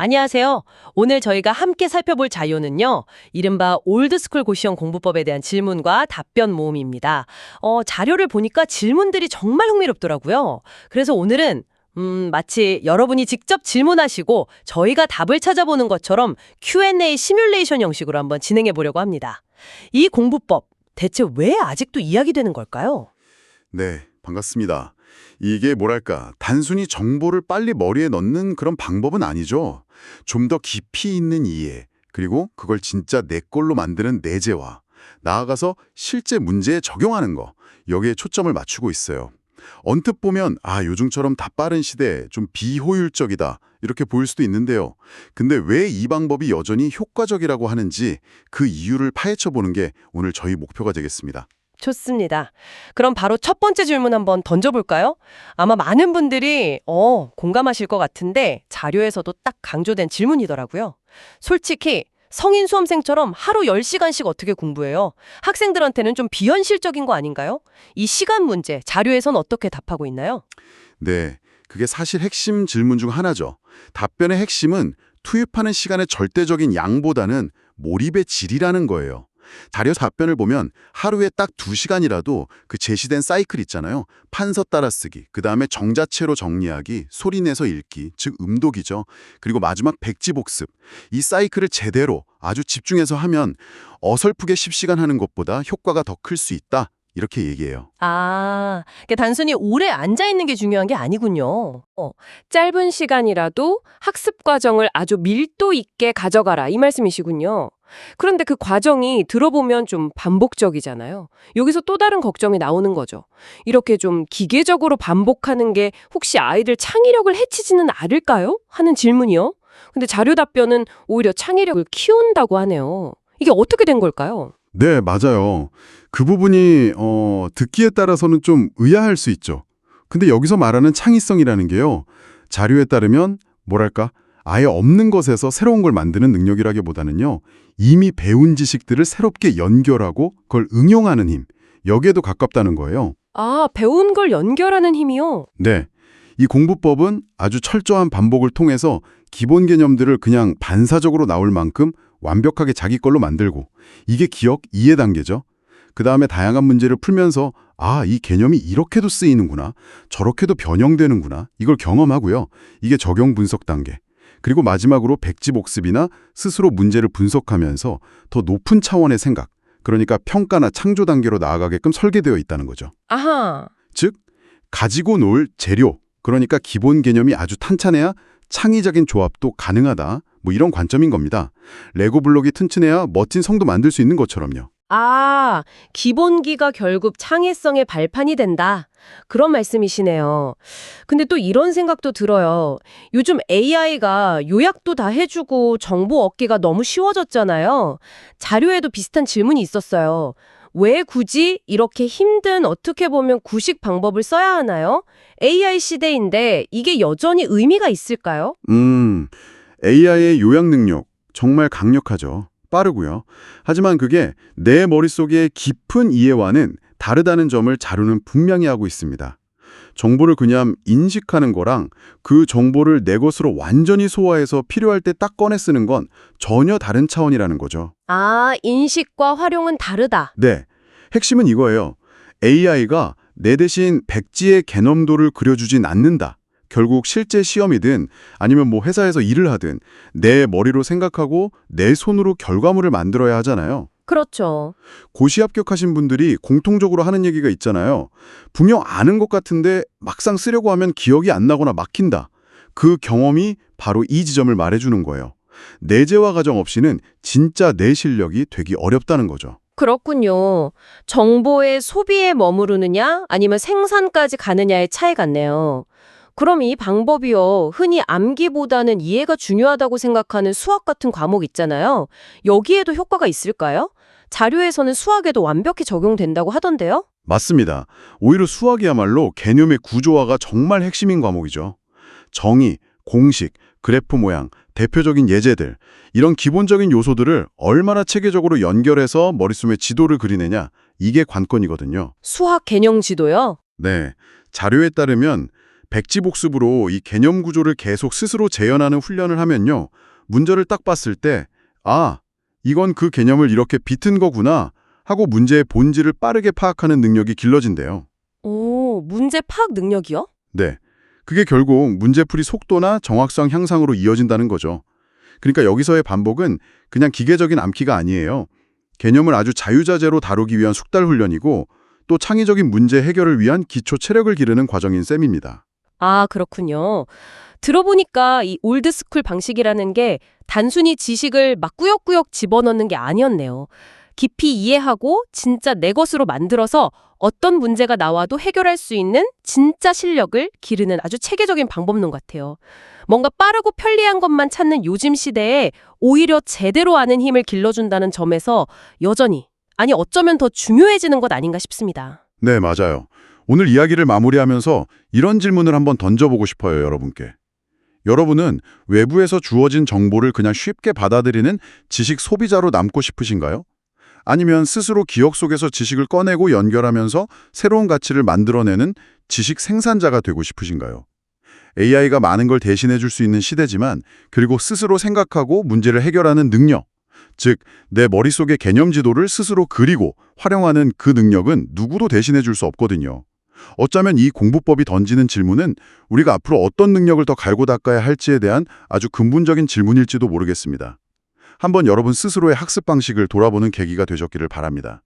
안녕하세요. 오늘 저희가 함께 살펴볼 자료는요, 이른바 올드스쿨 고시형 공부법에 대한 질문과 답변 모음입니다. 자료를 보니까 질문들이 정말 흥미롭더라고요. 그래서 오늘은 마치 여러분이 직접 질문하시고 저희가 답을 찾아보는 것처럼 Q&A 시뮬레이션 형식으로 한번 진행해 보려고 합니다. 이 공부법, 대체 왜 아직도 이야기되는 걸까요? 네, 반갑습니다. 이게 뭐랄까, 단순히 정보를 빨리 머리에 넣는 그런 방법은 아니죠. 좀 더 깊이 있는 이해, 그리고 그걸 진짜 내 걸로 만드는 내재화, 나아가서 실제 문제에 적용하는 거, 여기에 초점을 맞추고 있어요. 언뜻 보면 요즘처럼 다 빠른 시대에 좀 비효율적이다 이렇게 보일 수도 있는데요. 근데 왜 이 방법이 여전히 효과적이라고 하는지 그 이유를 파헤쳐 보는 게 오늘 저희 목표가 되겠습니다. 좋습니다. 그럼 바로 첫 번째 질문 한번 던져볼까요? 아마 많은 분들이 공감하실 것 같은데 자료에서도 딱 강조된 질문이더라고요. 솔직히 성인 수험생처럼 하루 10시간씩 어떻게 공부해요? 학생들한테는 좀 비현실적인 거 아닌가요? 이 시간 문제 자료에선 어떻게 답하고 있나요? 네, 그게 사실 핵심 질문 중 하나죠. 답변의 핵심은 투입하는 시간의 절대적인 양보다는 몰입의 질이라는 거예요. 자료 답변을 보면 하루에 딱 2시간이라도 그 제시된 사이클 있잖아요. 판서 따라쓰기, 그 다음에 정자체로 정리하기, 소리내서 읽기, 즉 음독이죠. 그리고 마지막 백지 복습. 이 사이클을 제대로 아주 집중해서 하면 어설프게 10시간 하는 것보다 효과가 더 클 수 있다. 이렇게 얘기해요. 그게 단순히 오래 앉아있는 게 중요한 게 아니군요. 짧은 시간이라도 학습 과정을 아주 밀도 있게 가져가라 이 말씀이시군요. 그런데 그 과정이 들어보면 좀 반복적이잖아요. 여기서 또 다른 걱정이 나오는 거죠. 이렇게 좀 기계적으로 반복하는 게 혹시 아이들 창의력을 해치지는 않을까요? 하는 질문이요. 근데 자료 답변은 오히려 창의력을 키운다고 하네요. 이게 어떻게 된 걸까요? 네, 맞아요. 그 부분이 듣기에 따라서는 좀 의아할 수 있죠. 근데 여기서 말하는 창의성이라는 게요. 자료에 따르면 뭐랄까 아예 없는 것에서 새로운 걸 만드는 능력이라기보다는요. 이미 배운 지식들을 새롭게 연결하고 그걸 응용하는 힘. 여기에도 가깝다는 거예요. 배운 걸 연결하는 힘이요? 네. 이 공부법은 아주 철저한 반복을 통해서 기본 개념들을 그냥 반사적으로 나올 만큼 완벽하게 자기 걸로 만들고 이게 기억, 이해 단계죠. 그 다음에 다양한 문제를 풀면서 이 개념이 이렇게도 쓰이는구나, 저렇게도 변형되는구나 이걸 경험하고요. 이게 적용 분석 단계. 그리고 마지막으로 백지복습이나 스스로 문제를 분석하면서 더 높은 차원의 생각, 그러니까 평가나 창조 단계로 나아가게끔 설계되어 있다는 거죠. 아하. 즉, 가지고 놀 재료, 그러니까 기본 개념이 아주 탄탄해야 창의적인 조합도 가능하다. 뭐 이런 관점인 겁니다. 레고 블록이 튼튼해야 멋진 성도 만들 수 있는 것처럼요. 기본기가 결국 창의성의 발판이 된다. 그런 말씀이시네요. 근데 또 이런 생각도 들어요. 요즘 AI가 요약도 다 해주고 정보 얻기가 너무 쉬워졌잖아요. 자료에도 비슷한 질문이 있었어요. 왜 굳이 이렇게 힘든 어떻게 보면 구식 방법을 써야 하나요? AI 시대인데 이게 여전히 의미가 있을까요? AI의 요약 능력 정말 강력하죠. 빠르고요. 하지만 그게 내 머릿속의 깊은 이해와는 다르다는 점을 자료는 분명히 하고 있습니다. 정보를 그냥 인식하는 거랑 그 정보를 내 것으로 완전히 소화해서 필요할 때 딱 꺼내 쓰는 건 전혀 다른 차원이라는 거죠. 인식과 활용은 다르다. 네, 핵심은 이거예요. AI가 내 대신 백지의 개념도를 그려주진 않는다. 결국 실제 시험이든 아니면 뭐 회사에서 일을 하든 내 머리로 생각하고 내 손으로 결과물을 만들어야 하잖아요. 그렇죠. 고시 합격하신 분들이 공통적으로 하는 얘기가 있잖아요. 분명 아는 것 같은데 막상 쓰려고 하면 기억이 안 나거나 막힌다. 그 경험이 바로 이 지점을 말해주는 거예요. 내재화 과정 없이는 진짜 내 실력이 되기 어렵다는 거죠. 그렇군요. 정보의 소비에 머무르느냐 아니면 생산까지 가느냐의 차이 같네요. 그럼 이 방법이요, 흔히 암기보다는 이해가 중요하다고 생각하는 수학 같은 과목 있잖아요. 여기에도 효과가 있을까요? 자료에서는 수학에도 완벽히 적용된다고 하던데요? 맞습니다. 오히려 수학이야말로 개념의 구조화가 정말 핵심인 과목이죠. 정의, 공식, 그래프 모양, 대표적인 예제들, 이런 기본적인 요소들을 얼마나 체계적으로 연결해서 머릿속에 지도를 그리느냐, 이게 관건이거든요. 수학 개념 지도요? 네, 자료에 따르면 백지복습으로 이 개념 구조를 계속 스스로 재현하는 훈련을 하면요. 문제를 딱 봤을 때, 아, 이건 그 개념을 이렇게 비튼 거구나 하고 문제의 본질을 빠르게 파악하는 능력이 길러진대요. 오, 문제 파악 능력이요? 네. 그게 결국 문제풀이 속도나 정확성 향상으로 이어진다는 거죠. 그러니까 여기서의 반복은 그냥 기계적인 암기가 아니에요. 개념을 아주 자유자재로 다루기 위한 숙달 훈련이고 또 창의적인 문제 해결을 위한 기초 체력을 기르는 과정인 셈입니다. 아, 그렇군요. 들어보니까 이 올드스쿨 방식이라는 게 단순히 지식을 막 꾸역꾸역 집어넣는 게 아니었네요. 깊이 이해하고 진짜 내 것으로 만들어서 어떤 문제가 나와도 해결할 수 있는 진짜 실력을 기르는 아주 체계적인 방법론 같아요. 뭔가 빠르고 편리한 것만 찾는 요즘 시대에 오히려 제대로 아는 힘을 길러준다는 점에서 여전히, 아니 어쩌면 더 중요해지는 것 아닌가 싶습니다. 네, 맞아요. 오늘 이야기를 마무리하면서 이런 질문을 한번 던져보고 싶어요, 여러분께. 여러분은 외부에서 주어진 정보를 그냥 쉽게 받아들이는 지식 소비자로 남고 싶으신가요? 아니면 스스로 기억 속에서 지식을 꺼내고 연결하면서 새로운 가치를 만들어내는 지식 생산자가 되고 싶으신가요? AI가 많은 걸 대신해 줄 수 있는 시대지만 그리고 스스로 생각하고 문제를 해결하는 능력, 즉 내 머릿속의 개념 지도를 스스로 그리고 활용하는 그 능력은 누구도 대신해 줄 수 없거든요. 어쩌면 이 공부법이 던지는 질문은 우리가 앞으로 어떤 능력을 더 갈고 닦아야 할지에 대한 아주 근본적인 질문일지도 모르겠습니다. 한번 여러분 스스로의 학습 방식을 돌아보는 계기가 되셨기를 바랍니다.